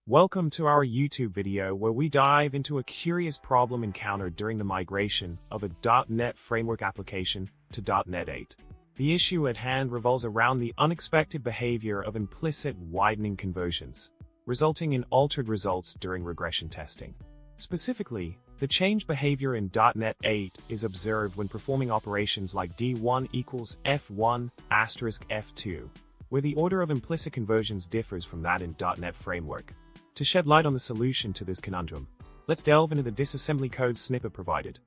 Welcome to our YouTube video where we dive into a curious problem encountered during the migration of a .NET Framework application to .NET 8. The issue at hand revolves around the unexpected behavior of implicit widening conversions, resulting in altered results during regression testing. Specifically, the changed behavior in .NET 8 is observed when performing operations like D1 equals F1 asterisk F2, where the order of implicit conversions differs from that in .NET Framework. To shed light on the solution to this conundrum, let's delve into the disassembly code snippet provided.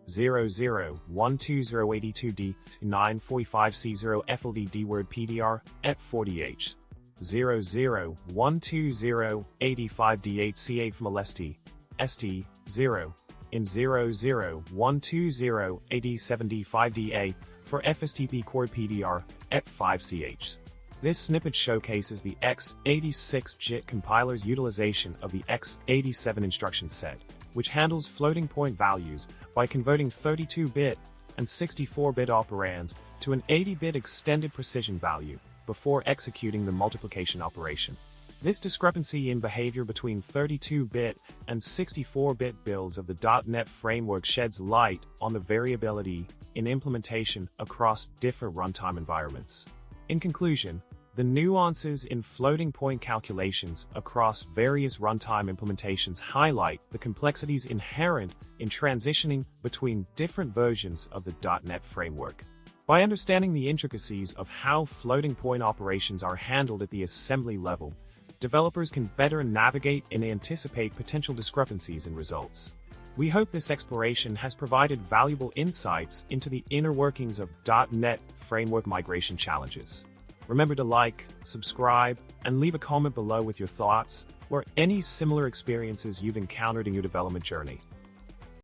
00120822D 945C0 FLD word PDR at 40H 0012085D8C8 from LST ST 0 in 00120AD7D5DA for FSTP chord PDR at 5CH. This snippet showcases the x86 JIT compiler's utilization of the x87 instruction set, which handles floating point values by converting 32-bit and 64-bit operands to an 80-bit extended precision value before executing the multiplication operation. This discrepancy in behavior between 32-bit and 64-bit builds of the .NET Framework sheds light on the variability in implementation across different runtime environments. In conclusion, the nuances in floating point calculations across various runtime implementations highlight the complexities inherent in transitioning between different versions of the .NET Framework. By understanding the intricacies of how floating point operations are handled at the assembly level, developers can better navigate and anticipate potential discrepancies in results. We hope this exploration has provided valuable insights into the inner workings of .NET Framework migration challenges. Remember to like, subscribe, and leave a comment below with your thoughts or any similar experiences you've encountered in your development journey.